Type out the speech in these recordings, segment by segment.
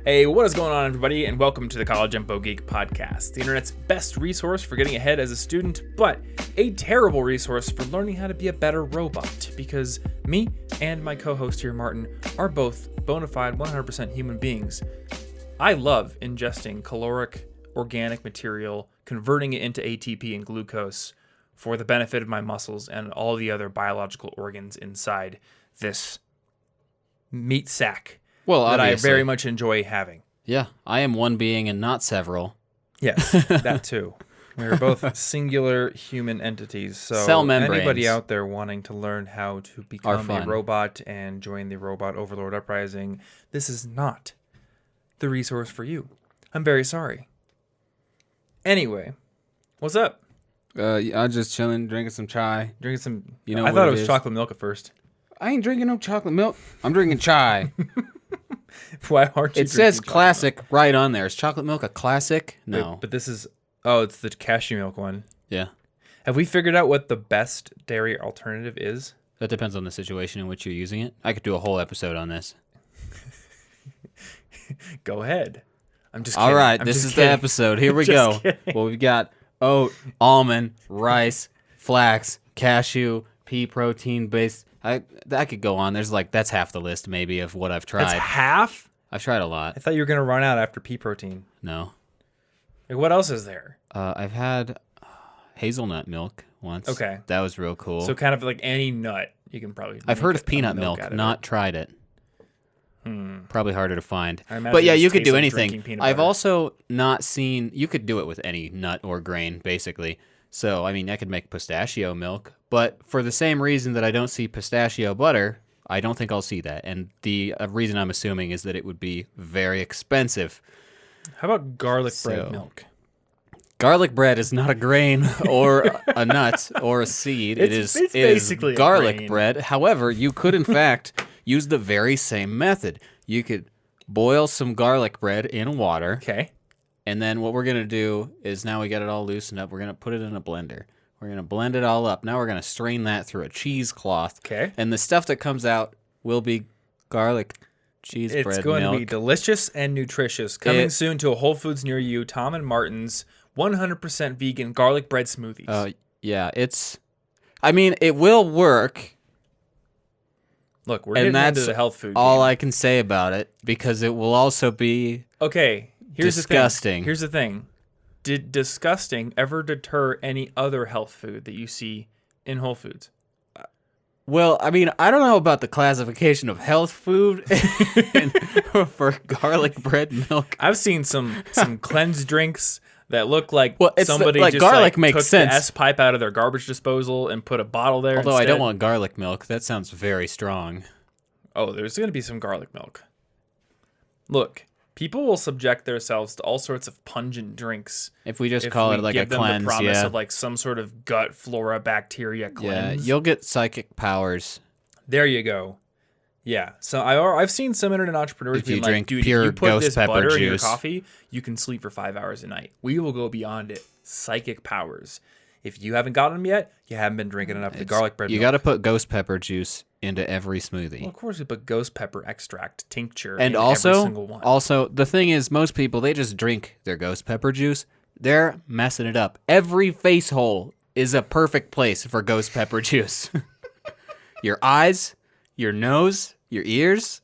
Hey, what is going on, everybody, and welcome to the College Info Geek Podcast, the internet's best resource for getting ahead as a student, but a terrible resource for learning how to be a better robot, because me and my co-host here, Martin, are both bona fide 100% human beings. I love ingesting caloric organic material, converting it into ATP and glucose for the benefit of my muscles and all the other biological organs inside this meat sack. Well, that obviously. I very much enjoy having. Yeah, I am one being and not several. Yes, that too. We're both singular human entities. So Cell membranes anybody out there wanting to learn how to become a fun. robot and join the Robot Overlord Uprising, this is not the resource for you. I'm very sorry. Anyway, what's up? I'm just chilling, drinking some chai. Drinking some... You know I what thought it it was is? chocolate milk at first. I ain't drinking no chocolate milk. I'm drinking chai. Why aren't you It says drinking classic right on there. Is chocolate milk a classic? chocolate milk? No. Wait, but this is... Oh, it's the cashew milk one. Yeah. Have we figured out what the best dairy alternative is? That depends on the situation in which you're using it. I could do a whole episode on this. Go ahead. I'm just kidding. All right, I'm this just is kidding. the episode. Here we Just go. kidding. Well, we've got oat, almond, rice, flax, cashew, pea protein based. I could go on. That's half the list maybe of what I've That's tried. half? I've tried a lot. I thought you were going to run out after pea protein. No. Like, what else is there? I've had hazelnut milk once. Okay. That was real cool. So kind of like any nut, you can probably I've make heard of a peanut milk milk, out of not it. tried it. Probably harder to find. I imagine But yeah, it you just could do tastes like anything. drinking peanut I've butter. also not seen, you could do it with any nut or grain, basically. So, I mean, I could make pistachio milk. But for the same reason that I don't see pistachio butter, I don't think I'll see that. And the reason I'm assuming is that it would be very expensive. How about garlic bread So- milk? Garlic bread is not a grain or a nut or a seed. It's it is basically a garlic grain. bread. However, you could in fact use the very same method. You could boil some garlic bread in water, Okay. and then what we're going to do is now we got it all loosened up. We're going to put it in a blender. We're going to blend it all up. Now we're going to strain that through a cheesecloth. Okay. And the stuff that comes out will be garlic cheese It's bread going milk. to be delicious and nutritious. Coming It- soon to a Whole Foods near you, Tom and Martin's 100% vegan garlic bread smoothies. Yeah, I mean, it will work. Look, we're And getting that's into the health food all game. I can say about it, because it will also be Okay, here's disgusting. the thing. Here's the thing. Did disgusting ever deter any other health food that you see in Whole Foods? well, I mean, I don't know about the classification of health food for garlic bread milk. I've seen some cleanse drinks that look like Well, it's somebody like just garlic like, makes took sense. the S pipe out of their garbage disposal and put a bottle there. Although I don't instead. want garlic milk. That sounds very strong. Oh, there's going to be some garlic milk. Look, people will subject themselves to all sorts of pungent drinks If we just if call we it like give a them cleanse, the promise yeah. of like some sort of gut flora bacteria Yeah, cleanse. you'll get psychic powers. There you go. Yeah, so I've seen some internet entrepreneurs If you being like, drink dude, pure if you put ghost this pepper butter in your juice. coffee, you can sleep for 5 hours a night. We will go beyond it. Psychic powers. If you haven't gotten them yet, you haven't been drinking enough of the garlic bread You milk. got to put ghost pepper juice into every smoothie. Well, of course, we put ghost pepper extract tincture And in every also, single one. the thing is, most people, they just drink their ghost pepper juice. They're messing it up. Every face hole is a perfect place for ghost pepper juice. Your eyes, your nose, your ears.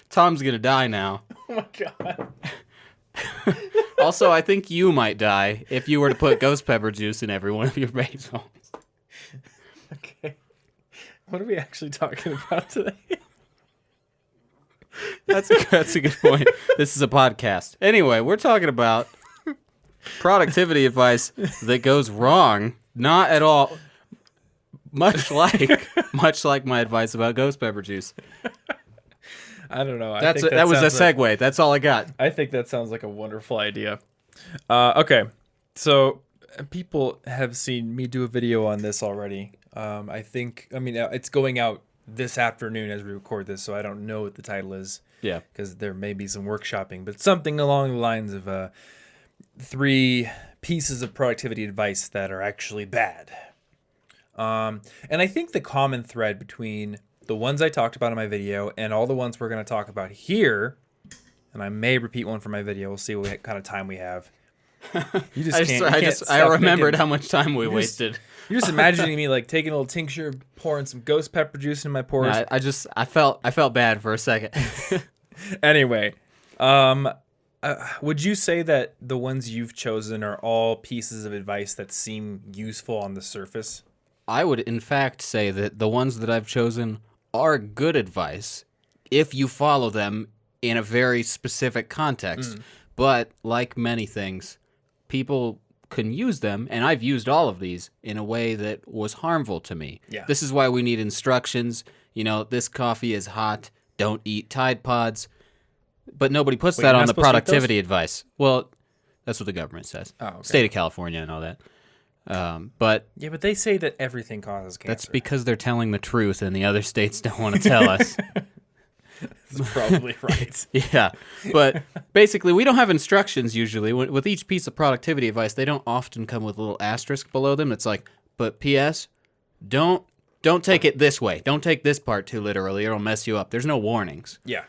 Tom's gonna die now. Oh my god. Also, I think you might die if you were to put ghost pepper juice in every one of your face holes. Okay. What are we actually talking about today? That's a good point. This is a podcast. Anyway, we're talking about productivity advice that goes wrong. Not at all. Much like my advice about ghost pepper juice. I don't know. That was a sounds segue. That's all I got. I think that sounds like a wonderful idea. Okay, so people have seen me do a video on this already. It's going out this afternoon as we record this, so I don't know what the title is. Yeah. Because there may be some workshopping, but something along the lines of 3 pieces of productivity advice that are actually bad. And I think the common thread between the ones I talked about in my video, and all the ones we're going to talk about here. And I may repeat one from my video. We'll see what kind of time we have. You just can't. I remembered how much time we wasted. You're just imagining me like taking a little tincture, pouring some ghost pepper juice in my pores. I felt bad for a second. Anyway, would you say that the ones you've chosen are all pieces of advice that seem useful on the surface? I would, in fact, say that the ones that I've chosen are good advice if you follow them in a very specific context. But like many things, people can use them, and I've used all of these in a way that was harmful to me. Yeah. This is why we need instructions. This coffee is hot. Don't eat Tide Pods. But nobody puts that on the productivity advice. Well, that's what the government says. Oh, okay. State of California and all that. But they say that everything causes cancer. that's because they're telling the truth, and the other states don't want to tell us. That's probably right. Yeah, but basically, we don't have instructions usually. With each piece of productivity advice, they don't often come with a little asterisk below them. It's like, but P.S., don't take it this way. Don't take this part too literally, or it'll mess you up. There's no warnings. Yeah.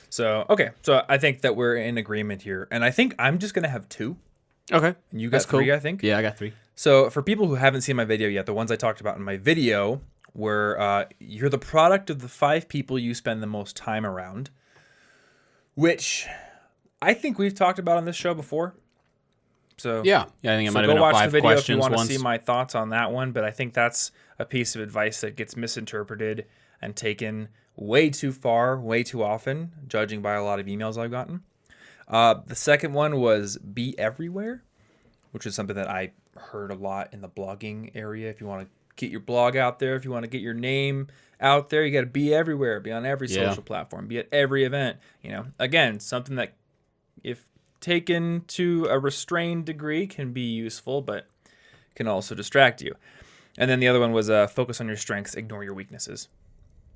So, okay. So I think that we're in agreement here. And I think I'm just going to have 2. Okay. And you got 3, I think? Yeah, I got 3. So for people who haven't seen my video yet, the ones I talked about in my video were you're the product of the 5 people you spend the most time around, which I think we've talked about on this show before. So yeah, I think it might have been go watch 5 the video questions if you want to once. see my thoughts on that one. But I think that's a piece of advice that gets misinterpreted and taken way too far, way too often, judging by a lot of emails I've gotten. The second one was be everywhere, which is something that I heard a lot in the blogging area. If you want to get your blog out there, if you want to get your name out there, you got to be everywhere, be on every social platform, be at every event. Again, something that if taken to a restrained degree can be useful, but can also distract you. And then the other one was focus on your strengths, ignore your weaknesses.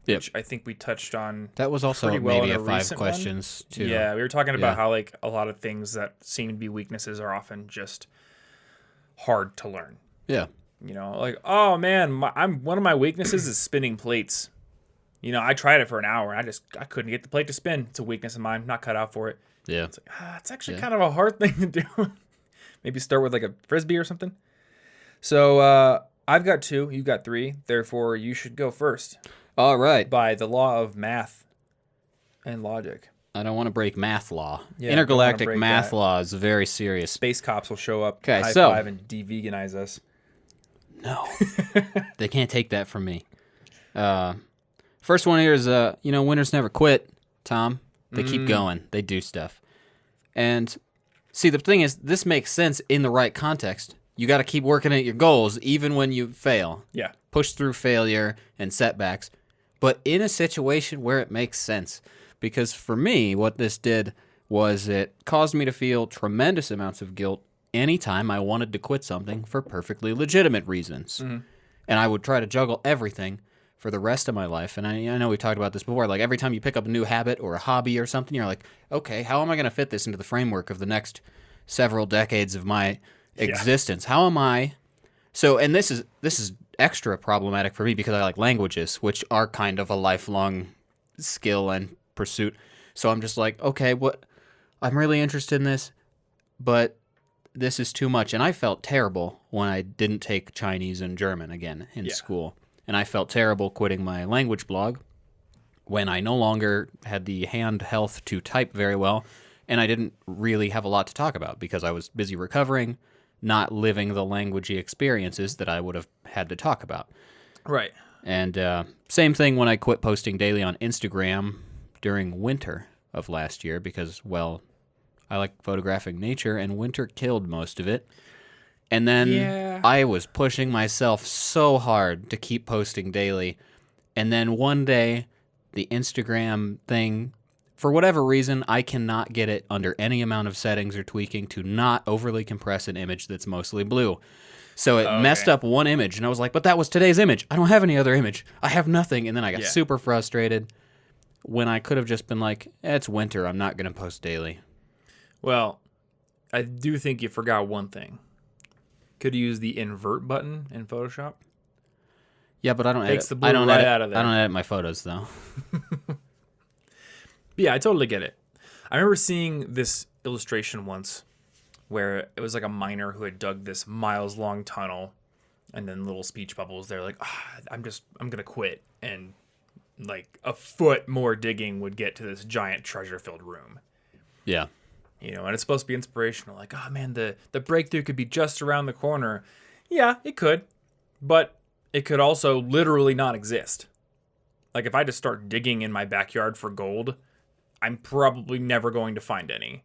Yep. Which I think we touched on. That was also pretty well maybe in a 5 recent questions one. too. Yeah, we were talking about Yeah. how like a lot of things that seem to be weaknesses are often just hard to learn. Yeah. Like, oh man, one of my weaknesses is spinning plates. I tried it for an hour. I couldn't get the plate to spin. It's a weakness of mine. Not cut out for it. Yeah. It's like, it's actually kind of a hard thing to do. Maybe start with like a frisbee or something. So I've got 2. You've got 3. Therefore, you should go first. All right. By the law of math and logic. I don't want to break math law. Yeah, Intergalactic don't wanna break math that. law is very serious. Space cops will show up, 'Kay, high so- five, and de-veganize us. No. They can't take that from me. First one here is, winners never quit, Tom. They keep going. They do stuff. And see, the thing is, this makes sense in the right context. You got to keep working at your goals, even when you fail. Yeah. Push through failure and setbacks, but in a situation where it makes sense. Because for me, what this did was it caused me to feel tremendous amounts of guilt anytime I wanted to quit something for perfectly legitimate reasons. And I would try to juggle everything for the rest of my life. And I know we talked about this before. Like every time you pick up a new habit or a hobby or something, you're like, okay, how am I going to fit this into the framework of the next several decades of my existence? How am I? So, and this is extra problematic for me because I like languages, which are kind of a lifelong skill and pursuit. So I'm just like, okay, I'm really interested in this, but this is too much. And I felt terrible when I didn't take Chinese and German again in school. And I felt terrible quitting my language blog when I no longer had the hand health to type very well. And I didn't really have a lot to talk about because I was busy recovering, not living the languagey experiences that I would have had to talk about. Right. And same thing when I quit posting daily on Instagram during winter of last year because, well, I like photographing nature and winter killed most of it. And then I was pushing myself so hard to keep posting daily. And then one day, the Instagram thing, for whatever reason, I cannot get it under any amount of settings or tweaking to not overly compress an image that's mostly blue. So it messed up one image, and I was like, but that was today's image. I don't have any other image. I have nothing. And then I got super frustrated when I could have just been like, it's winter. I'm not going to post daily. Well, I do think you forgot one thing. Could use the invert button in Photoshop. Yeah, but I don't Takes edit. the blue I don't right edit, out of there. I don't edit my photos though. Yeah, I totally get it. I remember seeing this illustration once where it was like a miner who had dug this miles-long tunnel, and then little speech bubbles. They're like, I'm gonna quit, and like a foot more digging would get to this giant treasure-filled room. Yeah. And it's supposed to be inspirational. Like, oh man, the breakthrough could be just around the corner. Yeah, it could, but it could also literally not exist. Like if I just start digging in my backyard for gold, I'm probably never going to find any.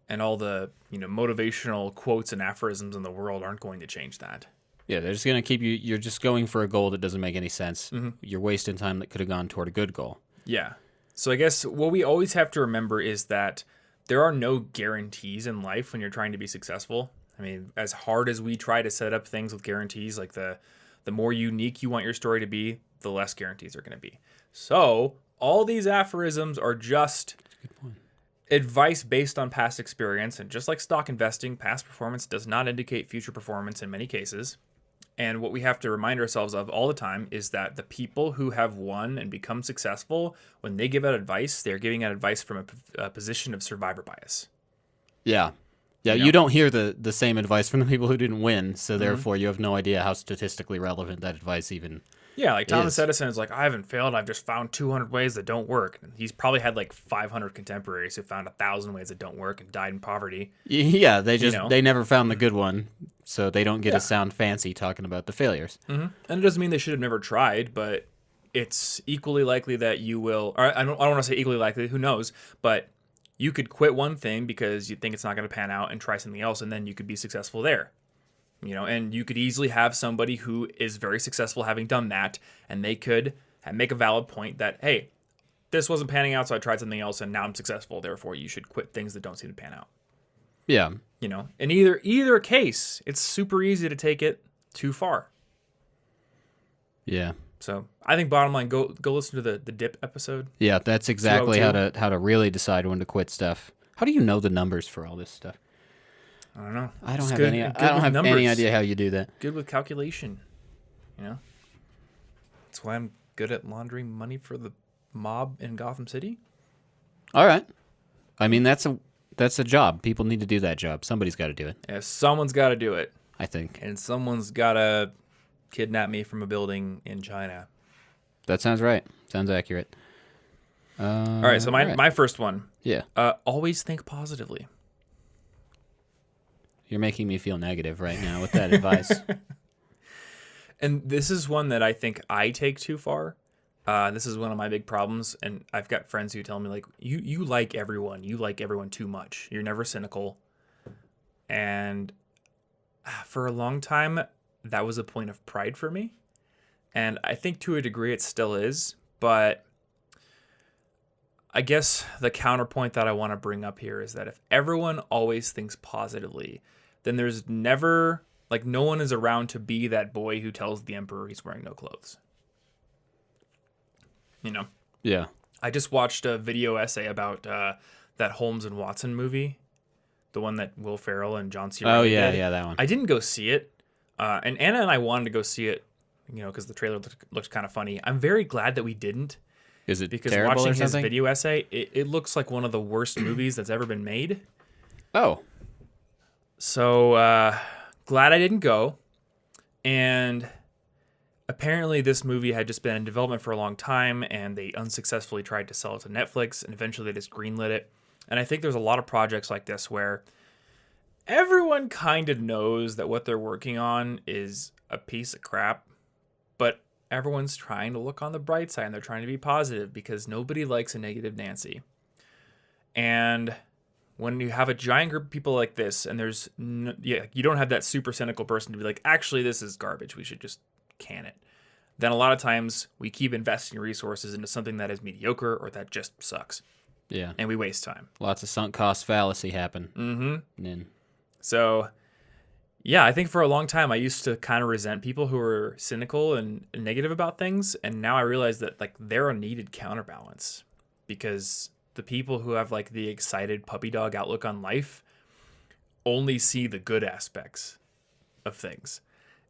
And all the, motivational quotes and aphorisms in the world aren't going to change that. Yeah, they're just gonna keep you. You're just going for a goal that doesn't make any sense. Mm-hmm. You're wasting time that could have gone toward a good goal. Yeah. So I guess what we always have to remember is that there are no guarantees in life when you're trying to be successful. I mean, as hard as we try to set up things with guarantees, like the more unique you want your story to be, the less guarantees are going to be. So all these aphorisms are just advice based on past experience. And just like stock investing, past performance does not indicate future performance in many cases. And what we have to remind ourselves of all the time is that the people who have won and become successful, when they give out advice, they're giving out advice from a position of survivor bias. Yeah. Yeah, you don't hear the same advice from the people who didn't win, so therefore you have no idea how statistically relevant that advice even Yeah, like Thomas is. Edison is like, I haven't failed, I've just found 200 ways that don't work. And he's probably had like 500 contemporaries who found 1,000 ways that don't work and died in poverty. Yeah, they just know. they never found the good one, so they don't get to sound fancy talking about the failures. And it doesn't mean they should have never tried, but it's equally likely that you will, or I don't want to say equally likely, who knows, but you could quit one thing because you think it's not going to pan out and try something else, and then you could be successful there. And you could easily have somebody who is very successful having done that, and they could make a valid point that, hey, this wasn't panning out, so I tried something else, and now I'm successful. Therefore, you should quit things that don't seem to pan out. Yeah. In either case, it's super easy to take it too far. Yeah. So I think bottom line, go listen to the dip episode. Yeah, that's exactly 202. how to really decide when to quit stuff. How do you know the numbers for all this stuff? I don't know. I don't It's have good- any. good I don't with have any numbers. idea how you do that. Good with calculation. That's why I'm good at laundering money for the mob in Gotham City. All right. I mean, that's a job. People need to do that job. Somebody's got to do it. If someone's got to do it, I think and someone's got to kidnap me from a building in China. that sounds right. Sounds accurate. All right, so my first one. Yeah, Always think positively. you're making me feel negative right now with that advice. And this is one that I think I take too far. This is one of my big problems, and I've got friends who tell me, like, you like everyone. You like everyone too much. You're never cynical. And for a long time, that was a point of pride for me. And I think to a degree it still is. But I guess the counterpoint that I want to bring up here is that if everyone always thinks positively, then there's never, like, no one is around to be that boy who tells the emperor he's wearing no clothes. Yeah. I just watched a video essay about that Holmes and Watson movie, the one that Will Ferrell and John C. Oh Reilly yeah, did. yeah, that one. I didn't go see it, and Anna and I wanted to go see it, because the trailer looked kind of funny. I'm very glad that we didn't, Is it because terrible watching or his something? video essay, it looks like one of the worst movies that's ever been made. Oh, So glad I didn't go. And apparently this movie had just been in development for a long time, and they unsuccessfully tried to sell it to Netflix, and eventually they just greenlit it. And I think there's a lot of projects like this where everyone kind of knows that what they're working on is a piece of crap, but everyone's trying to look on the bright side, and they're trying to be positive because nobody likes a negative Nancy. And when you have a giant group of people like this, and you don't have that super cynical person to be like, actually, this is garbage, we should just can it. Then a lot of times we keep investing resources into something that is mediocre or that just sucks, yeah. and we waste time. Lots of sunk cost fallacy happen. Mm-hmm. And then, So, yeah, I think for a long time I used to kind of resent people who were cynical and negative about things, and now I realize that, like, they're a needed counterbalance, because the people who have, like, the excited puppy dog outlook on life only see the good aspects of things.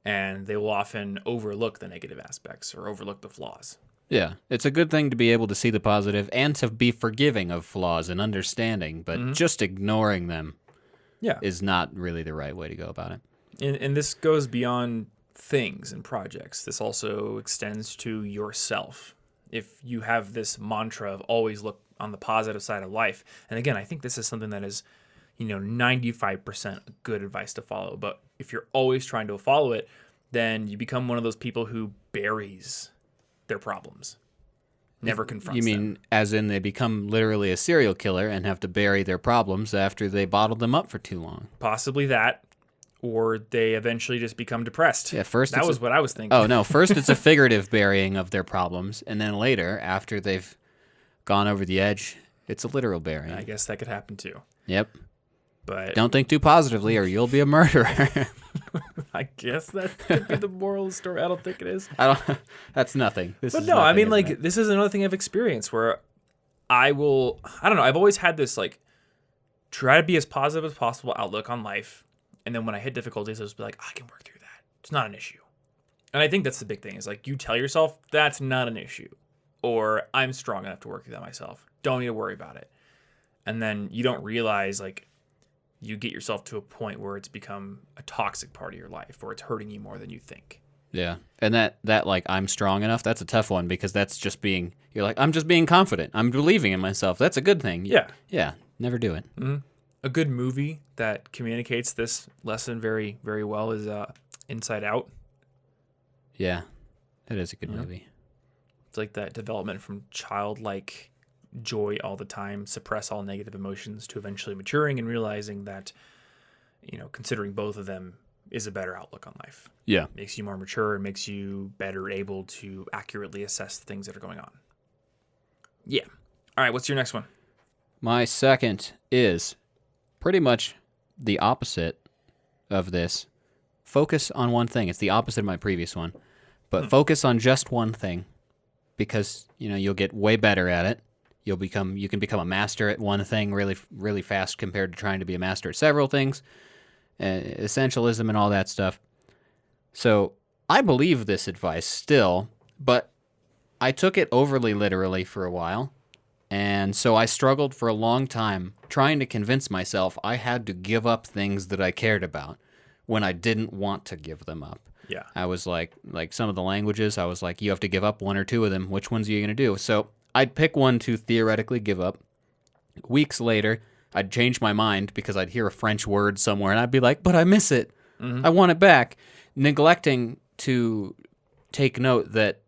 and they will often overlook the negative aspects or overlook the flaws. Yeah, it's a good thing to be able to see the positive and to be forgiving of flaws and understanding, but just ignoring them is not really the right way to go about it. And this goes beyond things and projects. This also extends to yourself. If you have this mantra of always look on the positive side of life, and again, I think this is something that is, 95% good advice to follow. But if you're always trying to follow it, then you become one of those people who buries their problems, never confronts You them. mean as in they become literally a serial killer and have to bury their problems after they bottled them up for too long? Possibly that, or they eventually just become depressed. Yeah, first that it's was what I was thinking. Oh, no. First, it's a figurative burying of their problems. And then later, after they've gone over the edge, it's a literal burying. I guess that could happen too. Yep. But Don't think too positively or you'll be a murderer. I guess that could be the moral of the story. I don't think it is. That's nothing. This But is no, I nothing, mean, isn't like, it? this is another thing I've experienced where I don't know, I've always had this, like, try to be as positive as possible outlook on life. And then when I hit difficulties, I'll just be like, I can work through that. It's not an issue. And I think that's the big thing is, like, you tell yourself that's not an issue. Or I'm strong enough to work through that myself. Don't need to worry about it. And then you don't realize, like, you get yourself to a point where it's become a toxic part of your life or it's hurting you more than you think. Yeah. And that like, I'm strong enough, that's a tough one because that's just you're like, I'm just being confident. I'm believing in myself. That's a good thing. Yeah. Yeah. Never do it. Mm-hmm. A good movie that communicates this lesson very, very well is Inside Out. Yeah. That is a good movie. It's like that development from childlike joy all the time, suppress all negative emotions, to eventually maturing and realizing that, considering both of them is a better outlook on life. Yeah. Makes you more mature and makes you better able to accurately assess the things that are going on. Yeah. All right, what's your next one? My second is pretty much the opposite of this. Focus on one thing. It's the opposite of my previous one. But focus on just one thing because, you'll get way better at it. You can become a master at one thing really, really fast compared to trying to be a master at several things. Essentialism and all that stuff. So I believe this advice still, but I took it overly literally for a while. And so I struggled for a long time trying to convince myself I had to give up things that I cared about when I didn't want to give them up. Yeah. I was like some of the languages, I was like, you have to give up one or two of them. Which ones are you going to do? So I'd pick one to theoretically give up. Weeks later, I'd change my mind because I'd hear a French word somewhere and I'd be like, but I miss it. I want it back. Neglecting to take note that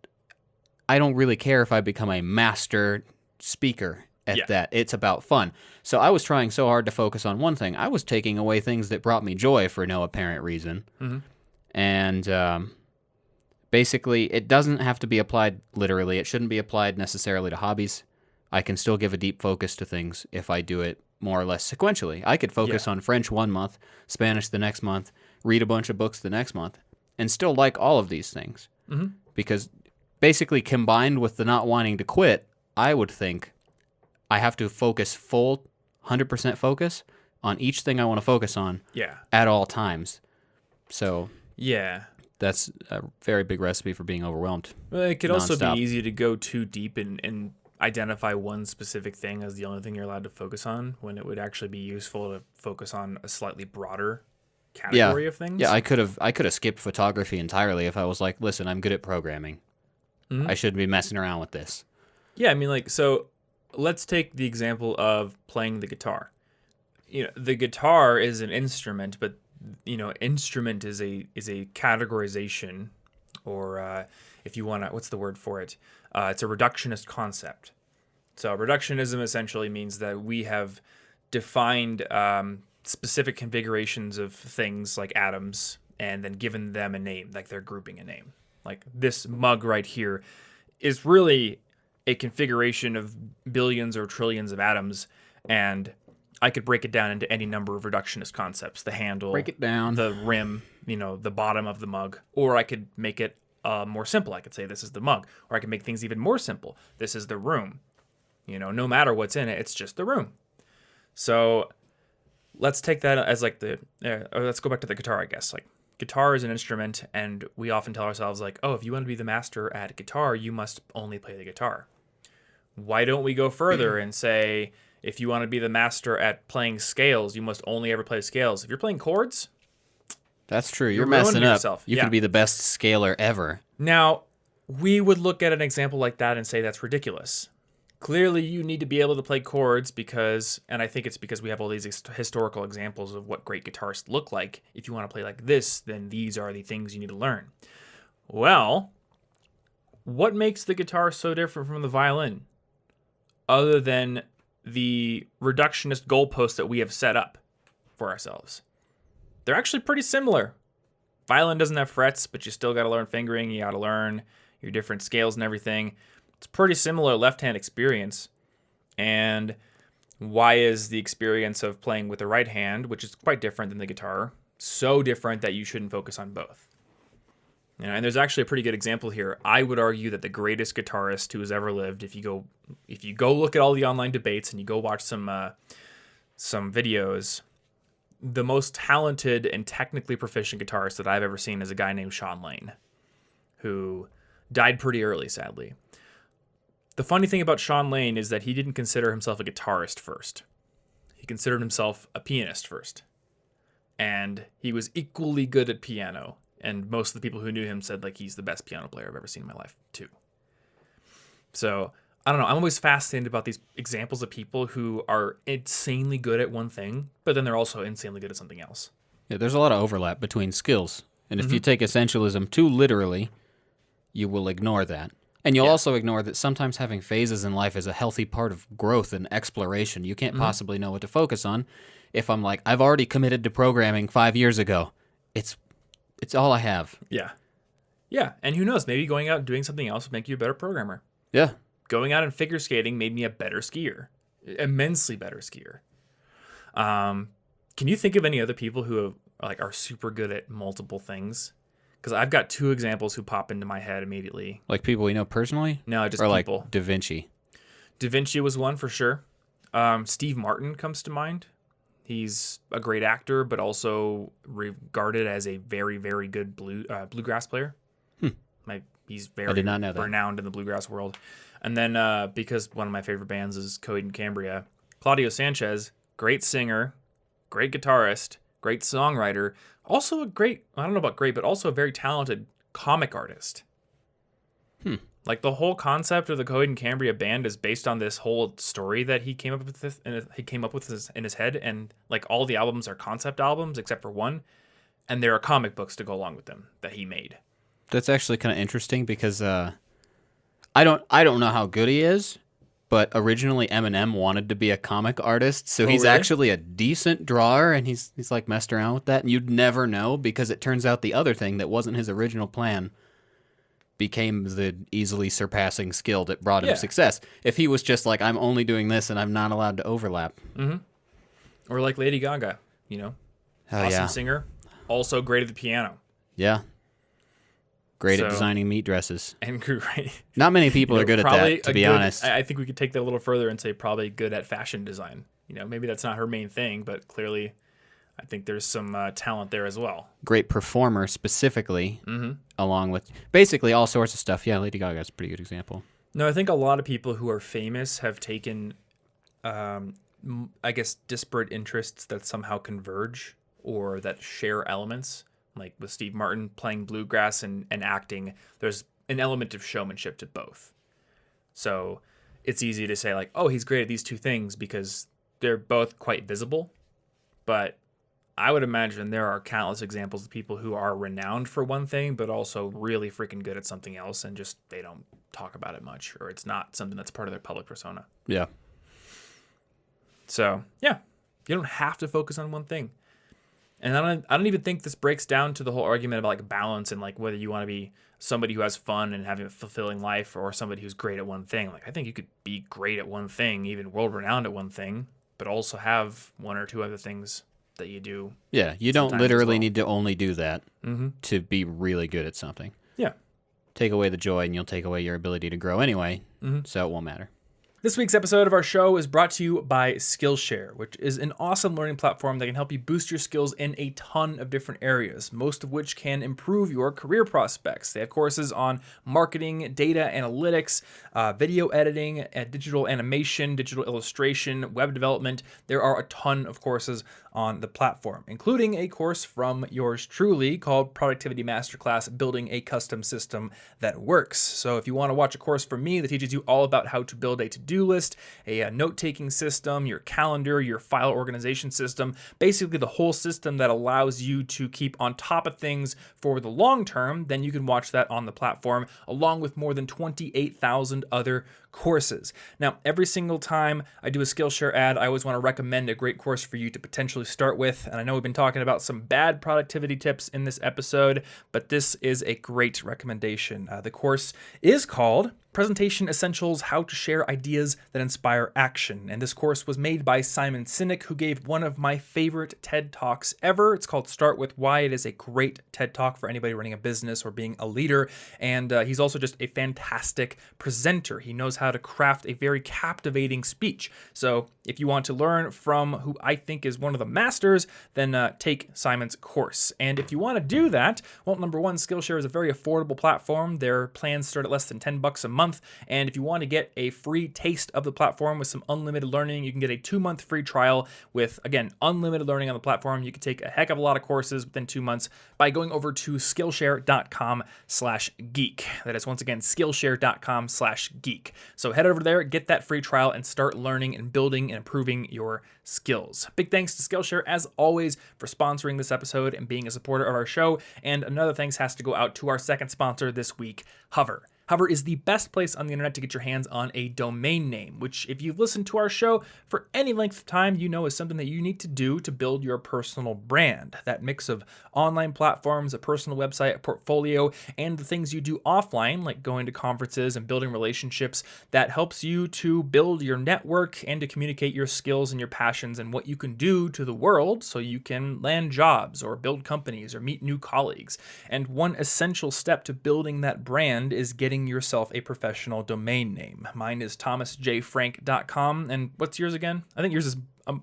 I don't really care if I become a master speaker at that. It's about fun. So I was trying so hard to focus on one thing. I was taking away things that brought me joy for no apparent reason. And basically, it doesn't have to be applied literally. It shouldn't be applied necessarily to hobbies. I can still give a deep focus to things if I do it more or less sequentially. I could focus on French one month, Spanish the next month, read a bunch of books the next month, and still like all of these things. Because basically combined with the not wanting to quit, I would think I have to focus full 100% focus on each thing I want to focus on at all times. So that's a very big recipe for being overwhelmed. Well, it could also nonstop. be easy to go too deep and identify one specific thing as the only thing you're allowed to focus on, when it would actually be useful to focus on a slightly broader category of things. Yeah, I could have skipped photography entirely if I was like, listen, I'm good at programming. I shouldn't be messing around with this. Yeah, I mean, like, so let's take the example of playing the guitar. The guitar is an instrument, but instrument is a categorization, or if you want to, what's the word for it? It's a reductionist concept. So reductionism essentially means that we have defined specific configurations of things like atoms and then given them a name, like they're grouping a name. Like this mug right here is really a configuration of billions or trillions of atoms, and I could break it down into any number of reductionist concepts. The handle, Break it down. the rim, the bottom of the mug. Or I could make it more simple. I could say this is the mug. Or I could make things even more simple. This is the room. No matter what's in it, it's just the room. So let's take that as like let's go back to the guitar, I guess. Like guitar is an instrument, and we often tell ourselves like, oh, if you want to be the master at guitar, you must only play the guitar. Why don't we go further and say, if you want to be the master at playing scales, you must only ever play scales. If you're playing chords, That's true. You're ruining messing up. yourself. You could be the best scaler ever. Now, we would look at an example like that and say that's ridiculous. Clearly, you need to be able to play chords because, and I think it's because we have all these historical examples of what great guitarists look like. If you want to play like this, then these are the things you need to learn. Well, what makes the guitar so different from the violin? Other than the reductionist goalposts that we have set up for ourselves. They're actually pretty similar. Violin doesn't have frets, but you still got to learn fingering. You got to learn your different scales and everything. It's pretty similar left-hand experience. And why is the experience of playing with the right hand, which is quite different than the guitar, so different that you shouldn't focus on both? You know, and there's actually a pretty good example here. I would argue that the greatest guitarist who has ever lived, if you go look at all the online debates and you go watch some videos, the most talented and technically proficient guitarist that I've ever seen is a guy named Sean Lane, who died pretty early, sadly. The funny thing about Sean Lane is that he didn't consider himself a guitarist first. He considered himself a pianist first. And he was equally good at piano. And most of the people who knew him said like he's the best piano player I've ever seen in my life, too. So, I don't know. I'm always fascinated about these examples of people who are insanely good at one thing, but then they're also insanely good at something else. Yeah, there's a lot of overlap between skills. And if you take essentialism too literally, you will ignore that. And you'll also ignore that sometimes having phases in life is a healthy part of growth and exploration. You can't possibly know what to focus on if I'm like, I've already committed to programming 5 years ago. It's all I have. Yeah. Yeah, and who knows? Maybe going out and doing something else would make you a better programmer. Yeah. Going out and figure skating made me a better skier. Immensely better skier. Can you think of any other people who are super good at multiple things? Because I've got two examples who pop into my head immediately. Like people we know personally? No, just or people. Like Da Vinci. Da Vinci was one for sure. Steve Martin comes to mind. He's a great actor, but also regarded as a very, very good bluegrass player. He's very I did not know that. renowned in the bluegrass world. And then because one of my favorite bands is Coheed and Cambria, Claudio Sanchez, great singer, great guitarist, great songwriter, also a great, I don't know about great, but also a very talented comic artist. Like the whole concept of the Coheed and Cambria band is based on this whole story that he came up with in his head, and like all the albums are concept albums except for one, and there are comic books to go along with them that he made. That's actually kind of interesting because I don't know how good he is, but originally Eminem wanted to be a comic artist, so he's really? actually a decent drawer, and he's like messed around with that, and you'd never know because it turns out the other thing that wasn't his original plan became the easily surpassing skill that brought him success. If he was just like, I'm only doing this and I'm not allowed to overlap. Or like Lady Gaga, awesome singer, also great at the piano. Yeah. Great at designing meat dresses. And great. Not many people are good at that, to be honest. I think we could take that a little further and say probably good at fashion design. Maybe that's not her main thing, but clearly I think there's some talent there as well. Great performer specifically, along with basically all sorts of stuff. Yeah, Lady Gaga's a pretty good example. No, I think a lot of people who are famous have taken, disparate interests that somehow converge or that share elements. Like with Steve Martin playing bluegrass and acting, there's an element of showmanship to both. So it's easy to say like, oh, he's great at these two things because they're both quite visible. But I would imagine there are countless examples of people who are renowned for one thing, but also really freaking good at something else, and just they don't talk about it much, or it's not something that's part of their public persona. Yeah. So, yeah, you don't have to focus on one thing. And I don't even think this breaks down to the whole argument about like balance and like whether you want to be somebody who has fun and having a fulfilling life or somebody who's great at one thing. Like I think you could be great at one thing, even world-renowned at one thing, but also have one or two other things that you do. Yeah, you don't literally need to only do that to be really good at something. Yeah. Take away the joy and you'll take away your ability to grow anyway, so it won't matter. This week's episode of our show is brought to you by Skillshare, which is an awesome learning platform that can help you boost your skills in a ton of different areas, most of which can improve your career prospects. They have courses on marketing, data analytics, video editing, digital animation, digital illustration, web development. There are a ton of courses on the platform, including a course from yours truly called Productivity Masterclass, Building a Custom System That Works. So if you want to watch a course from me that teaches you all about how to build a to-do list, a note-taking system, your calendar, your file organization system, basically the whole system that allows you to keep on top of things for the long term, then you can watch that on the platform, along with more than 28,000 other courses. Now, every single time I do a Skillshare ad, I always want to recommend a great course for you to potentially start with. And I know we've been talking about some bad productivity tips in this episode, but this is a great recommendation. The course is called Presentation Essentials: How to Share Ideas That Inspire Action. And this course was made by Simon Sinek, who gave one of my favorite TED Talks ever. It's called Start With Why. It is a great TED Talk for anybody running a business or being a leader. And he's also just a fantastic presenter. He knows how to craft a very captivating speech. So if you want to learn from who I think is one of the masters, then take Simon's course. And if you want to do that, well, number one, Skillshare is a very affordable platform. Their plans start at less than $10 a month. And if you want to get a free taste of the platform with some unlimited learning, you can get a 2-month free trial with, again, unlimited learning on the platform. You can take a heck of a lot of courses within 2 months by going over to Skillshare.com/geek. That is, once again, Skillshare.com/geek. So head over there, get that free trial, and start learning and building and improving your skills. Big thanks to Skillshare, as always, for sponsoring this episode and being a supporter of our show. And another thanks has to go out to our second sponsor this week, Hover. Hover is the best place on the internet to get your hands on a domain name, which, if you've listened to our show for any length of time, you know is something that you need to do to build your personal brand. That mix of online platforms, a personal website, a portfolio, and the things you do offline, like going to conferences and building relationships, that helps you to build your network and to communicate your skills and your passions and what you can do to the world so you can land jobs or build companies or meet new colleagues. And one essential step to building that brand is getting yourself a professional domain name. Mine is thomasjfrank.com. And what's yours again? I think yours is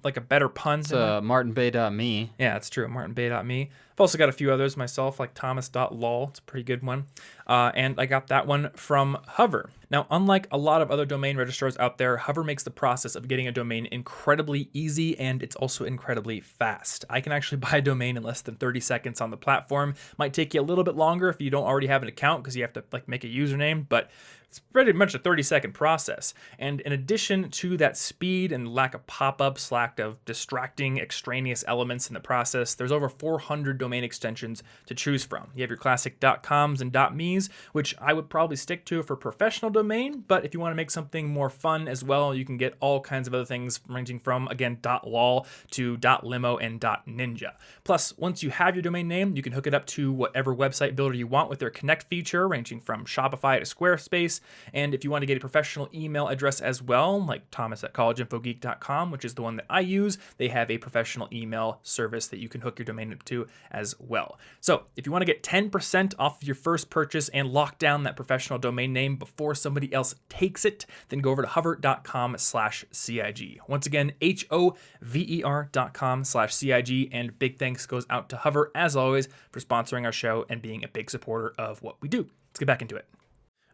like a better pun. It's martinbay.me. Yeah, it's true. martinbay.me. I've also got a few others myself, like thomas.lol. It's a pretty good one. And I got that one from Hover. Now, unlike a lot of other domain registrars out there, Hover makes the process of getting a domain incredibly easy, and it's also incredibly fast. I can actually buy a domain in less than 30 seconds on the platform. Might take you a little bit longer if you don't already have an account, because you have to make a username, but it's pretty much a 30-second process. And in addition to that speed and lack of pop-ups, lack of distracting extraneous elements in the process, there's over 400 domain extensions to choose from. You have your classic .coms and .me's, which I would probably stick to for professional domain, but if you want to make something more fun as well, you can get all kinds of other things ranging from, again, .lol to .limo and .ninja. Plus, once you have your domain name, you can hook it up to whatever website builder you want with their Connect feature, ranging from Shopify to Squarespace. And if you want to get a professional email address as well, like thomas@collegeinfogeek.com, which is the one that I use, they have a professional email service that you can hook your domain up to as well. So if you want to get 10% off of your first purchase and lock down that professional domain name before somebody else takes it, then go over to hover.com/CIG. Once again, HOVER.com/CIG. And big thanks goes out to Hover, as always, for sponsoring our show and being a big supporter of what we do. Let's get back into it.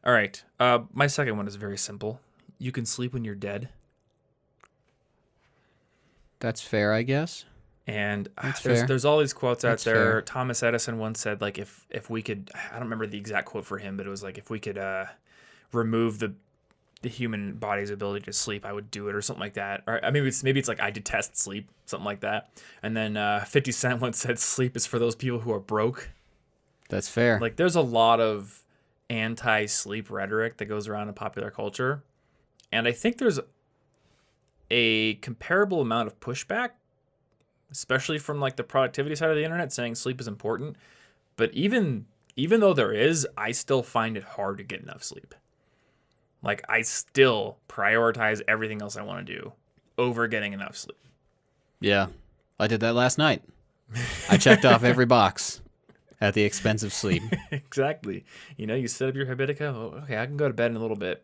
All right. My second one is very simple. You can sleep when you're dead. That's fair, I guess. And That's fair. there's all these quotes out That's there. fair. Thomas Edison once said, like, if we could, I don't remember the exact quote for him, but it was like, if we could remove the human body's ability to sleep, I would do it, or something like that. Or maybe it's like, I detest sleep, something like that. And then 50 Cent once said, sleep is for those people who are broke. That's fair. Like, there's a lot of anti-sleep rhetoric that goes around in popular culture, and I think there's a comparable amount of pushback, especially from like the productivity side of the internet, saying sleep is important. But even though there is, I still find it hard to get enough sleep. Like, I still prioritize everything else I want to do over getting enough sleep. Yeah, I did that last night. I checked off every box at the expense of sleep. Exactly. You set up your Habitica. Oh, okay, I can go to bed in a little bit.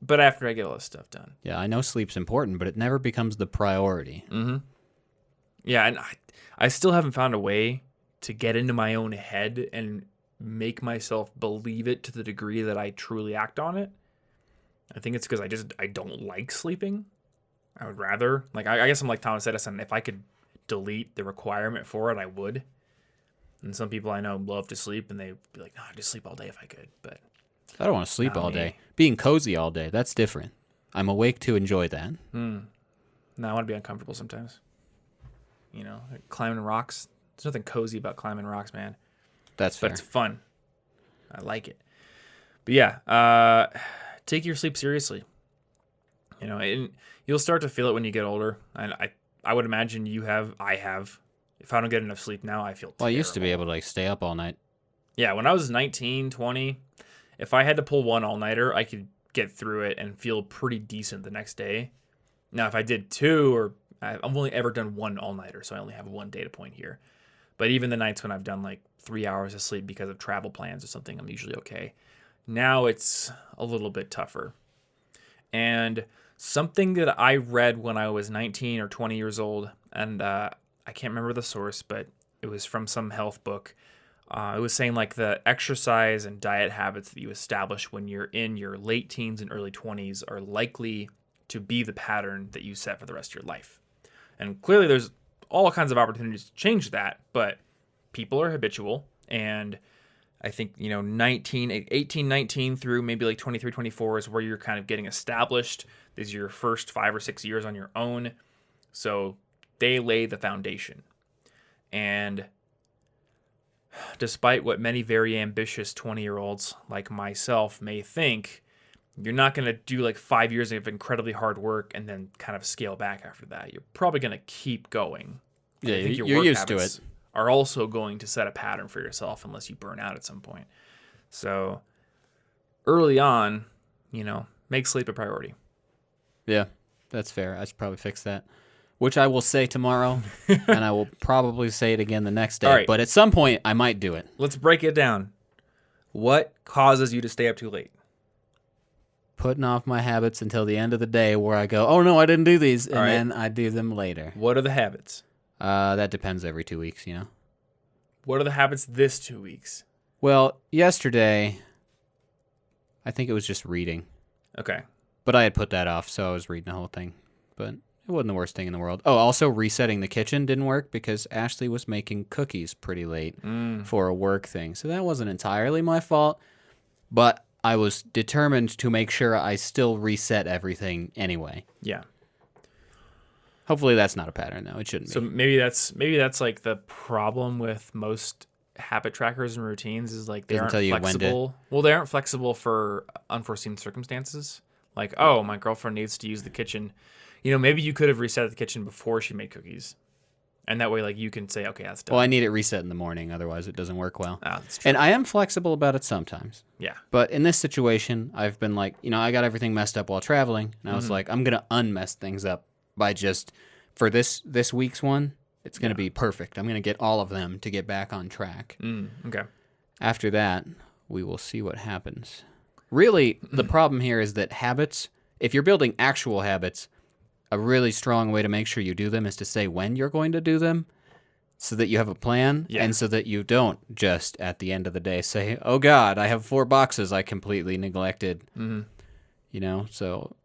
but after I get all this stuff done. Yeah, I know sleep's important, but it never becomes the priority. Mm-hmm. Yeah, and I still haven't found a way to get into my own head and make myself believe it to the degree that I truly act on it. I think it's because I don't like sleeping. I would rather, like, I guess I'm like Thomas Edison. If I could delete the requirement for it, I would. And some people I know love to sleep, and they'd be like, no, I'd just sleep all day if I could. But I don't want to sleep not all me. day. Being cozy all day, that's different. I'm awake to enjoy that. No, I want to be uncomfortable sometimes. You know, like climbing rocks. There's nothing cozy about climbing rocks, man. That's fair. But it's fun. I like it. But yeah, take your sleep seriously. You know, and you'll start to feel it when you get older. And I would imagine I have. If I don't get enough sleep now, I feel terrible. Well, I used to be able to like stay up all night. Yeah, when I was 19, 20, if I had to pull one all-nighter, I could get through it and feel pretty decent the next day. Now, if I did two, or I've only ever done one all-nighter, so I only have one data point here. But even the nights when I've done like 3 hours of sleep because of travel plans or something, I'm usually okay. Now it's a little bit tougher. And something that I read when I was 19 or 20 years old, and I can't remember the source, but it was from some health book. It was saying like the exercise and diet habits that you establish when you're in your late teens and early 20s are likely to be the pattern that you set for the rest of your life. And clearly there's all kinds of opportunities to change that, but people are habitual. And I think, 18, 19 through maybe like 23, 24 is where you're kind of getting established. These are your first 5 or 6 years on your own. So they lay the foundation. And despite what many very ambitious 20-year-olds like myself may think, you're not going to do like 5 years of incredibly hard work and then kind of scale back after that. You're probably going to keep going. Yeah, I think you're work used to habits it. Are also going to set a pattern for yourself unless you burn out at some point. So early on, make sleep a priority. Yeah, that's fair. I should probably fix that. Which I will say tomorrow, and I will probably say it again the next day. All right. But at some point, I might do it. Let's break it down. What causes you to stay up too late? Putting off my habits until the end of the day where I go, oh, no, I didn't do these, and All right. then I do them later. What are the habits? That depends every 2 weeks, What are the habits this 2 weeks? Well, yesterday, I think it was just reading. Okay. But I had put that off, so I was reading the whole thing. But it wasn't the worst thing in the world. Oh, also resetting the kitchen didn't work because Ashley was making cookies pretty late for a work thing. So that wasn't entirely my fault. But I was determined to make sure I still reset everything anyway. Yeah. Hopefully that's not a pattern, though. It shouldn't So be. maybe that's like the problem with most habit trackers and routines is like they Doesn't aren't tell you when to- flexible. Well, they aren't flexible for unforeseen circumstances. Like, oh, my girlfriend needs to use the kitchen. Maybe you could have reset the kitchen before she made cookies. And that way, like, you can say, okay, that's done. Well, I need it reset in the morning. Otherwise, it doesn't work well. Ah, that's true. And I am flexible about it sometimes. Yeah. But in this situation, I've been like, I got everything messed up while traveling. And I was like, I'm going to unmess things up by just, for this week's one, it's going to be perfect. I'm going to get all of them to get back on track. Okay. After that, we will see what happens. Really, the problem here is that habits, if you're building actual habits, a really strong way to make sure you do them is to say when you're going to do them so that you have a plan and so that you don't just at the end of the day say, oh God, I have 4 boxes I completely neglected. So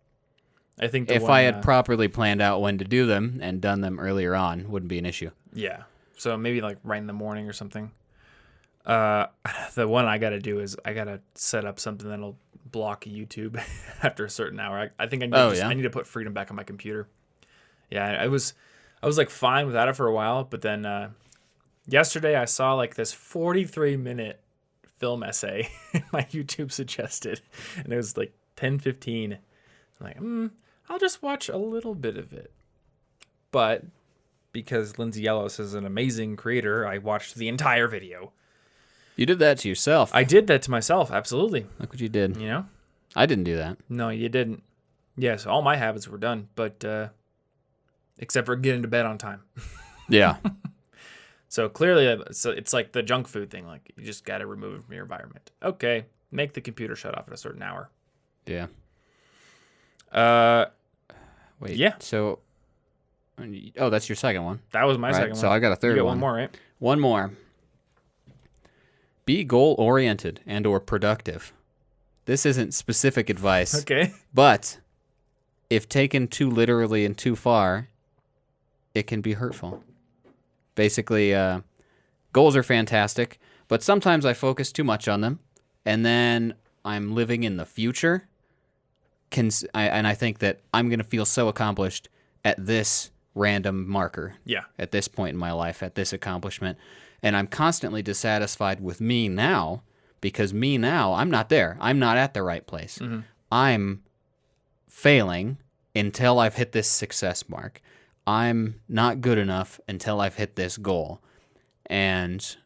I think if I had properly planned out when to do them and done them earlier on, wouldn't be an issue. Yeah. So maybe like right in the morning or something. The one I got to do is I got to set up something that'll block YouTube after a certain hour. I think I need to put Freedom back on my computer. Yeah, I was like fine without it for a while, but then yesterday I saw like this 43-minute film essay my YouTube suggested, and it was like 10:15. I'm like, I'll just watch a little bit of it. But because Lindsay Ellis is an amazing creator, I watched the entire video. You did that to yourself. I did that to myself, absolutely. Look what you did. I didn't do that. No, you didn't. Yes, all my habits were done, but except for getting to bed on time. Yeah. So clearly, it's like the junk food thing. Like, you just got to remove it from your environment. Okay, make the computer shut off at a certain hour. Yeah. Wait. Yeah. So, oh, that's your second one. That was my Right, second one. so I got a third You got one. one more, right? One more. Be goal-oriented and or productive. This isn't specific advice, Okay. but if taken too literally and too far, it can be hurtful. Basically, goals are fantastic, but sometimes I focus too much on them, and then I'm living in the future, and I think that I'm going to feel so accomplished at this random marker, Yeah. at this point in my life, at this accomplishment, and I'm constantly dissatisfied with me now, because me now, I'm not there. I'm not at the right place. Mm-hmm. I'm failing until I've hit this success mark. I'm not good enough until I've hit this goal. And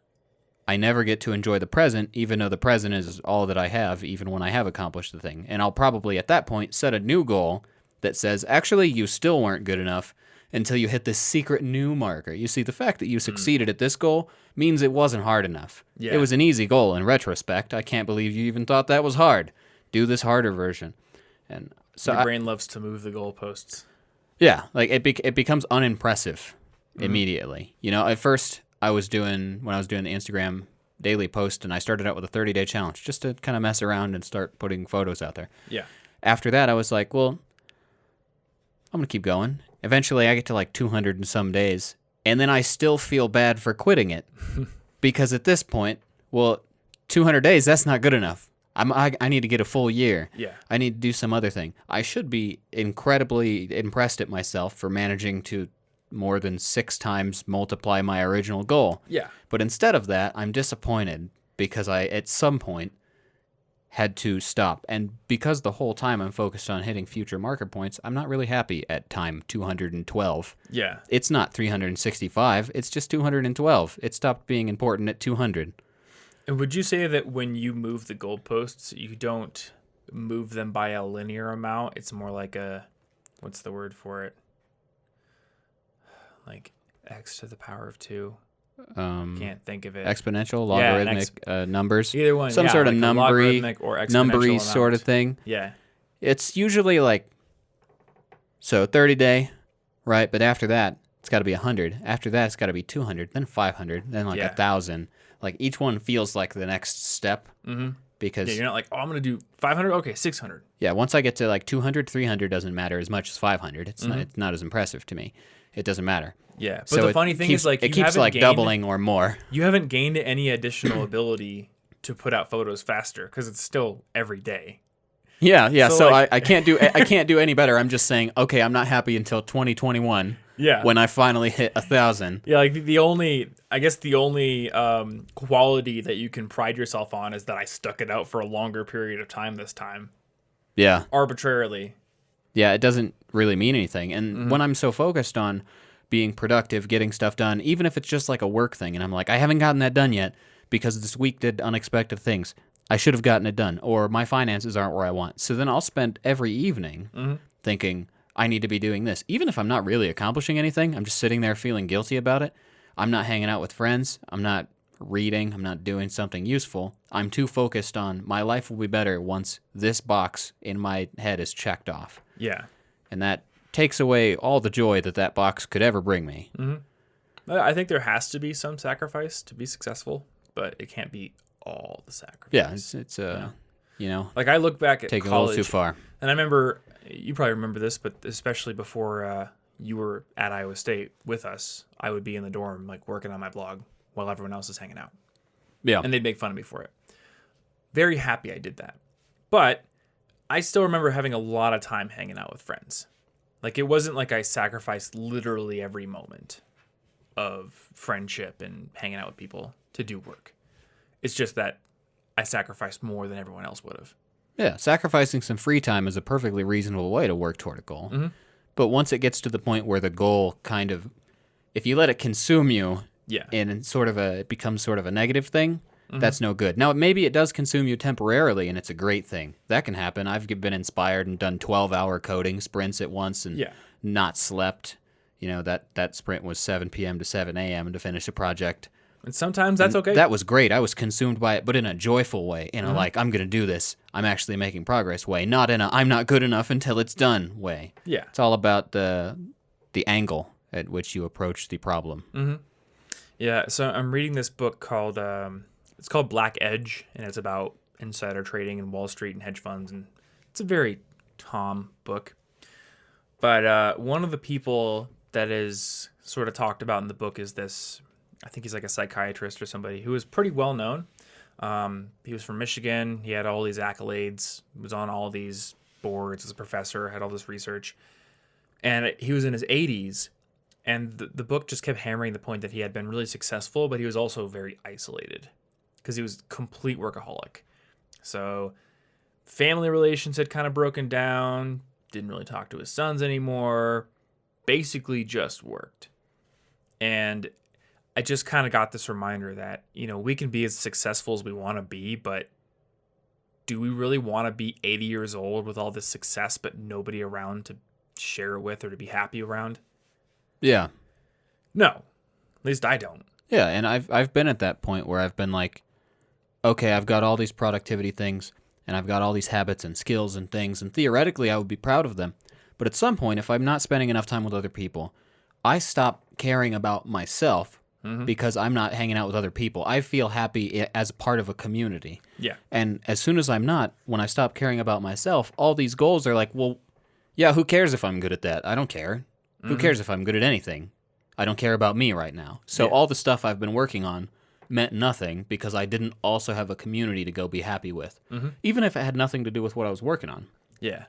I never get to enjoy the present, even though the present is all that I have, even when I have accomplished the thing. And I'll probably, at that point, set a new goal that says, actually, you still weren't good enough until you hit this secret new marker. You see, the fact that you succeeded at this goal means it wasn't hard enough. Yeah. It was an easy goal in retrospect. I can't believe you even thought that was hard. Do this harder version. And so Your brain loves to move the goalposts. yeah, like it becomes unimpressive immediately. You know, at first when I was doing the Instagram daily post, and I started out with a 30-day challenge just to kind of mess around and start putting photos out there. Yeah. After that, I was like, well, I'm gonna keep going. Eventually, I get to like 200 and some days, and then I still feel bad for quitting it because at this point, well, 200 days, that's not good enough. I need to get a full year. Yeah. I need to do some other thing. I should be incredibly impressed at myself for managing to more than 6 times multiply my original goal. Yeah. But instead of that, I'm disappointed because I, at some point, had to stop. And because the whole time I'm focused on hitting future marker points, I'm not really happy at time 212. Yeah. It's not 365. It's just 212. It stopped being important at 200. And would you say that when you move the goalposts, you don't move them by a linear amount? It's more like a, what's the word for it? Like x to the power of 2. Can't think of it. Exponential, Yeah, logarithmic numbers. Either one. Some yeah, sort of like a numbery, logarithmic or exponential amount. sort of thing. Yeah. It's usually like, so 30 day, right? But after that, it's got to be 100. After that, it's got to be 200, then 500, then like Yeah. 1,000. Like each one feels like the next step Mm-hmm. because Yeah, you're not like, oh, I'm going to do 500. Okay, 600. yeah, once I get to like 200, 300 doesn't matter as much as 500. It's not as impressive to me. It doesn't matter. Yeah. But So the it funny thing keeps- is, like, it you keeps haven't like gained, doubling or more. You haven't gained any additional ability to put out photos faster because it's still every day. Yeah, yeah. So, So, like- I can't do I can't do any better. I'm just saying, okay, I'm not happy until 2021 Yeah. when I finally hit 1,000. Yeah, like the only quality that you can pride yourself on is that I stuck it out for a longer period of time this time, Yeah. arbitrarily. Yeah, it doesn't really mean anything. And when I'm so focused on being productive, getting stuff done, even if it's just like a work thing, and I'm like, I haven't gotten that done yet because this week did unexpected things. I should have gotten it done, or my finances aren't where I want. So then I'll spend every evening thinking, I need to be doing this. Even if I'm not really accomplishing anything, I'm just sitting there feeling guilty about it. I'm not hanging out with friends. I'm not reading. I'm not doing something useful. I'm too focused on my life will be better once this box in my head is checked off. Yeah. And that takes away all the joy that that box could ever bring me. I think there has to be some sacrifice to be successful, but it can't be all the sacrifice. Yeah, it's you know, Like I look back at taking a college, little too far. and I remember, you probably remember this, but especially before you were at Iowa State with us, I would be in the dorm like working on my blog while everyone else is hanging out. Yeah. And they'd make fun of me for it. Very happy I did that. But I still remember having a lot of time hanging out with friends. Like, it wasn't like I sacrificed literally every moment of friendship and hanging out with people to do work. It's just that I sacrificed more than everyone else would have. Yeah, sacrificing some free time is a perfectly reasonable way to work toward a goal. But once it gets to the point where the goal kind of, if you let it consume you, Yeah. and it becomes sort of a negative thing, that's no good. Now, maybe it does consume you temporarily, and it's a great thing. That can happen. I've been inspired and done 12-hour coding sprints at once and Yeah. not slept. You know, that sprint was 7 p.m. to 7 a.m. to finish a project. And sometimes that's okay. That was great. I was consumed by it, but in a joyful way, in a like, I'm going to do this, I'm actually making progress way, not in a I'm not good enough until it's done way. Yeah. It's all about the angle at which you approach the problem. Mm-hmm. Yeah, so I'm reading this book called, it's called Black Edge, and it's about insider trading and Wall Street and hedge funds, and it's a very Tom book. But one of the people that is sort of talked about in the book is this, I think he's like a psychiatrist or somebody who is pretty well known. He was from Michigan. He had all these accolades. He was on all these boards as a professor, had all this research. And he was in his 80s. And the book just kept hammering the point that he had been really successful, but he was also very isolated because he was complete workaholic. So family relations had kind of broken down, didn't really talk to his sons anymore, basically just worked. And I just kind of got this reminder that, we can be as successful as we want to be, but do we really want to be 80 years old with all this success, but nobody around to share it with or to be happy around? Yeah. No, at least I don't. Yeah, and I've been at that point where I've been like, okay, I've got all these productivity things, and I've got all these habits and skills and things, and theoretically I would be proud of them. But at some point, if I'm not spending enough time with other people, I stop caring about myself because I'm not hanging out with other people. I feel happy as part of a community. Yeah. And as soon as I'm not, when I stop caring about myself, all these goals are like, well, yeah, who cares if I'm good at that? I don't care. Who cares if I'm good at anything? I don't care about me right now. So all the stuff I've been working on meant nothing because I didn't also have a community to go be happy with, even if it had nothing to do with what I was working on. Yeah.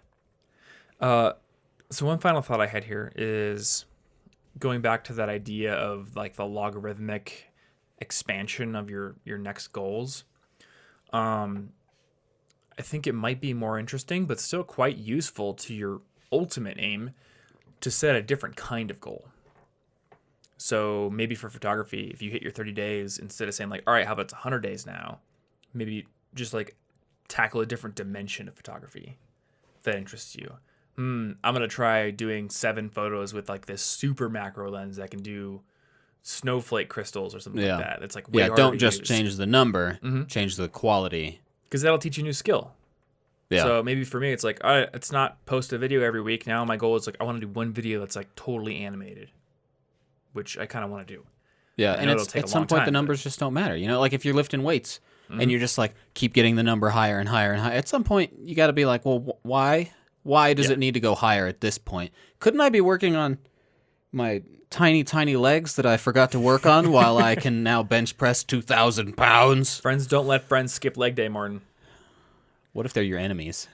So one final thought I had here is going back to that idea of like the logarithmic expansion of your next goals. I think it might be more interesting, but still quite useful to your ultimate aim to set a different kind of goal. So maybe for photography, if you hit your 30 days, instead of saying like, all right, how about it's 100 days now? Maybe just like tackle a different dimension of photography that interests you. I'm going to try doing 7 photos with like this super macro lens that can do snowflake crystals or something like that. It's like way harder don't to just use. change the number, change the quality. Because that'll teach you a new skill. Yeah. So maybe for me, it's like, all right, it's not post a video every week. Now my goal is like, I want to do one video that's like totally animated, which I kind of want to do. Yeah, I and know it's, it'll take at a some long point time, the but- numbers just don't matter. Like if you're lifting weights and you're just like keep getting the number higher and higher and higher. At some point you got to be like, well, why? Why does it need to go higher at this point? Couldn't I be working on my tiny legs that I forgot to work on while I can now bench press 2,000 pounds? Friends don't let friends skip leg day, Martin. What if they're your enemies?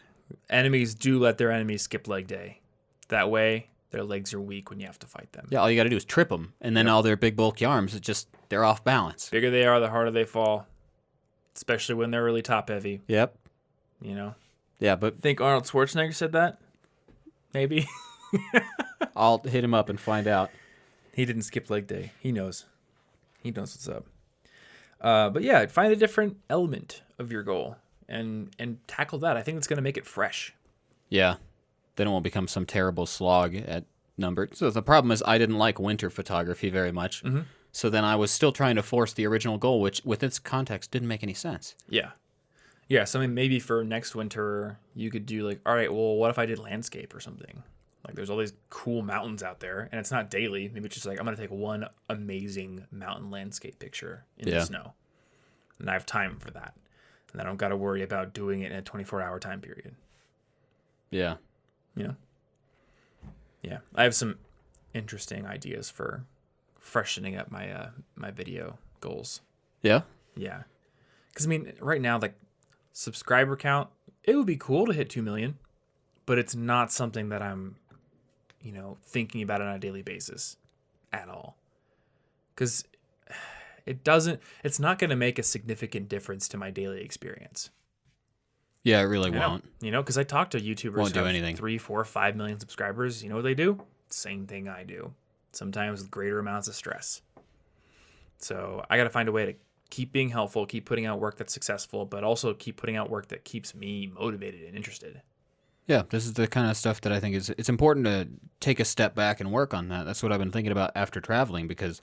Enemies do let their enemies skip leg day. That way, their legs are weak when you have to fight them. Yeah, all you got to do is trip them, and then all their big bulky arms, they're off balance. Bigger they are, the harder they fall. Especially when they're really top heavy, Yep. Yeah, but Think Arnold Schwarzenegger said that? Maybe. I'll hit him up and find out. He didn't skip leg day. He knows. He knows what's up. But yeah, find a different element of your goal and tackle that. I think that's going to make it fresh. Yeah. Then it won't become some terrible slog at number. So the problem is I didn't like winter photography very much. So then I was still trying to force the original goal, which with its context didn't make any sense. Yeah. Yeah, so maybe for next winter, you could do like, all right, well, what if I did landscape or something? Like there's all these cool mountains out there, and it's not daily. Maybe it's just like, I'm going to take one amazing mountain landscape picture in the snow. And I have time for that. And I don't got to worry about doing it in a 24-hour time period. Yeah. Yeah, I have some interesting ideas for freshening up my my video goals. Yeah? Yeah. Because, I mean, right now, like, subscriber count, it would be cool to hit 2 million, but it's not something that I'm, thinking about on a daily basis at all. Because it's not going to make a significant difference to my daily experience. Yeah, it really won't. Because I talk to YouTubers Won't do who have anything. 3, 4, 5 million subscribers. You know what they do? Same thing I do. Sometimes with greater amounts of stress. So I got to find a way to keep being helpful, keep putting out work that's successful, but also keep putting out work that keeps me motivated and interested. Yeah, this is the kind of stuff that I think it's important to take a step back and work on that. That's what I've been thinking about after traveling because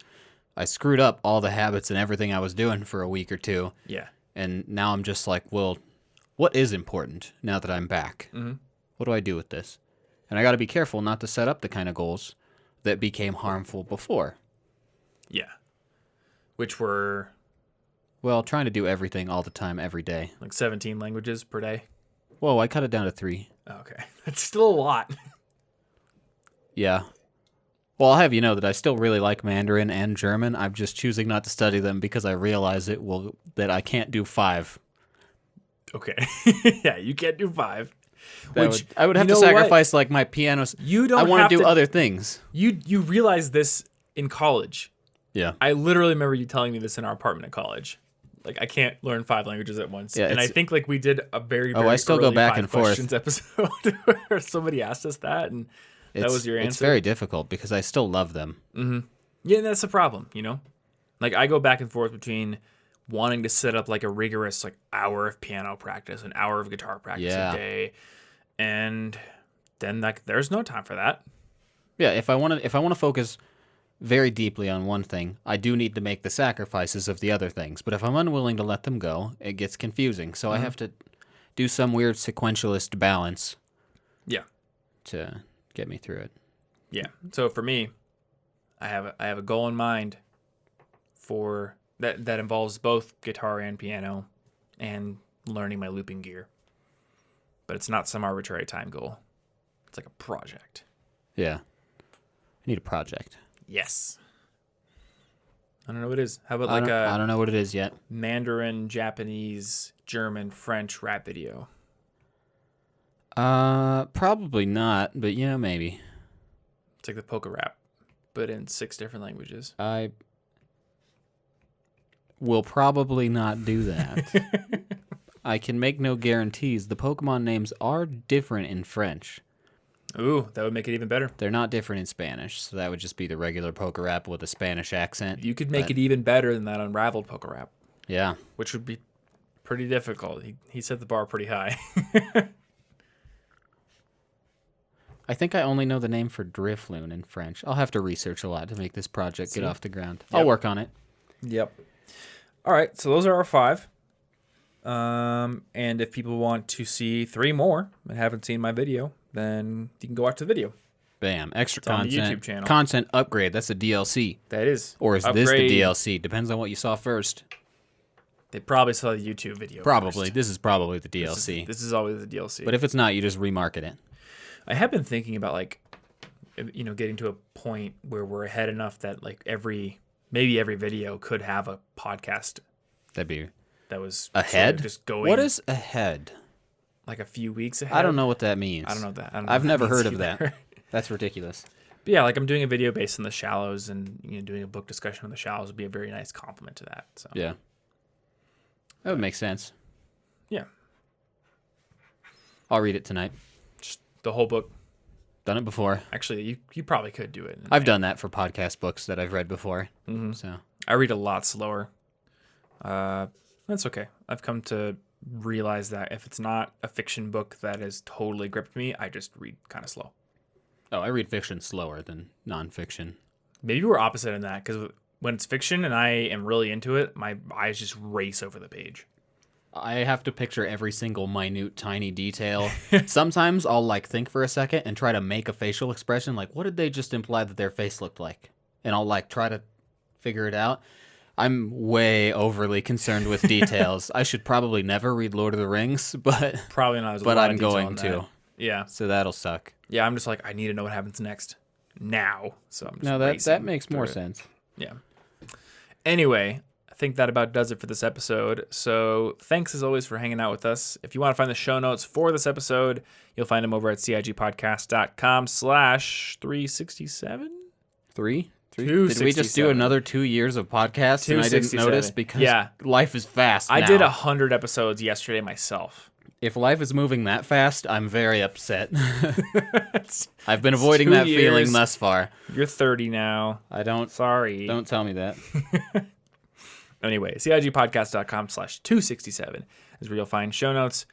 I screwed up all the habits and everything I was doing for a week or two. Yeah. And now I'm just like, well, what is important now that I'm back? Mm-hmm. What do I do with this? And I got to be careful not to set up the kind of goals that became harmful before. Yeah. Which were Well, trying to do everything all the time, every day. like 17 languages per day. Whoa, I cut it down to 3. Okay. That's still a lot. Yeah. Well, I'll have you know that I still really like Mandarin and German. I'm just choosing not to study them because I realize that I can't do 5. Okay. Yeah, you can't do 5. I would have to sacrifice like my pianos. You don't I want have to do to- other things. You realize this in college. Yeah. I literally remember you telling me this in our apartment at college. Like, I can't learn 5 languages at once. Yeah, and I think like we did a very I still go early back 5 and forth. questions episode where somebody asked us that, and that was your answer. It's very difficult because I still love them. Yeah, that's the problem, you know? Like, I go back and forth between wanting to set up like a rigorous like hour of piano practice, an hour of guitar practice a day, and then like there's no time for that. Yeah, if I want to focus very deeply on one thing, I do need to make the sacrifices of the other things. But if I'm unwilling to let them go, it gets confusing. So I have to do some weird sequentialist balance. Yeah. To get me through it. Yeah. So for me, I have a goal in mind for that involves both guitar and piano and learning my looping gear. But it's not some arbitrary time goal. It's like a project. Yeah. I need a project. Yes. I don't know what it is. How about I don't know what it is yet. Mandarin, Japanese, German, French rap video? Probably not, but maybe. It's like the polka rap, but in 6 different languages. I will probably not do that. I can make no guarantees. The Pokemon names are different in French. Ooh, that would make it even better. They're not different in Spanish, so that would just be the regular polka rap with a Spanish accent. You could make it even better than that unraveled polka rap, Yeah. which would be pretty difficult. He set the bar pretty high. I think I only know the name for Drifloon in French. I'll have to research a lot to make this project get off the ground. I'll work on it. Yep. All right, so those are our 5. And if people want to see 3 more and haven't seen my video, then you can go watch the video. Bam. Extra on the content. YouTube channel. Content upgrade. That's a DLC. That is. Or is upgrade. this the DLC? Depends on what you saw first. They probably saw the YouTube video. Probably. First. This is probably the DLC. This is always the DLC. But if it's not, you just remarket it. I have been thinking about like, getting to a point where we're ahead enough that like maybe every video could have a podcast That'd be that was ahead. sort of just going. What is ahead? like a few weeks ahead? I don't know what that means. I don't know that. I don't know I've what never means heard of either. that. That's ridiculous. But yeah, like I'm doing a video based on the Shallows, and doing a book discussion on the Shallows would be a very nice compliment to that. So Yeah. That would make sense. yeah, I'll read it tonight. just the whole book. Done it before. Actually, you probably could do it. I've done that for podcast books that I've read before. Mm-hmm. So I read a lot slower. That's okay. I've come to realize that if it's not a fiction book that has totally gripped me, I just read kind of slow. I read fiction slower than nonfiction. Maybe we're opposite in that, because when it's fiction and I am really into it, my eyes just race over the page. I have to picture every single minute, tiny detail. Sometimes I'll think for a second and try to make a facial expression. Like, what did they just imply that their face looked like? And I'll try to figure it out. I'm way overly concerned with details. I should probably never read Lord of the Rings, but Probably not as but lot I'm of detail going in to. that. Yeah. So that'll suck. Yeah, I'm just like, I need to know what happens next now. So I'm just No, that racing makes more through it. sense. Yeah. Anyway, I think that about does it for this episode. So thanks as always for hanging out with us. If you want to find the show notes for this episode, you'll find them over at cigpodcast.com/367. Three? Did 267. we just do another 2 years of podcasts and I didn't 267. notice because life is fast I now. did 100 episodes yesterday myself. If life is moving that fast, I'm very upset. I've been avoiding 2 that feeling years. thus far. You're 30 now. I don't Sorry. tell me that. Anyway, cigpodcast.com/267 is where you'll find show notes.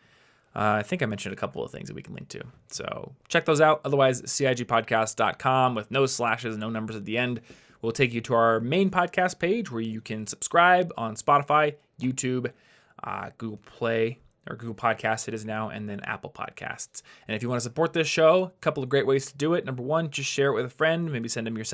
I think I mentioned a couple of things that we can link to. So check those out. Otherwise, cigpodcast.com with no slashes, no numbers at the end, will take you to our main podcast page where you can subscribe on Spotify, YouTube, Google Play, or Google Podcasts it is now, and then Apple Podcasts. And if you want to support this show, a couple of great ways to do it. Number one, just share it with a friend. Maybe send them your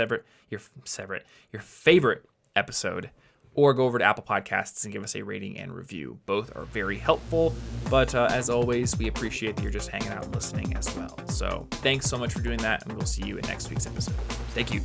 favorite episode. Or go over to Apple Podcasts and give us a rating and review. Both are very helpful. But as always, we appreciate that you're just hanging out and listening as well. So thanks so much for doing that, and we'll see you in next week's episode. Thank you.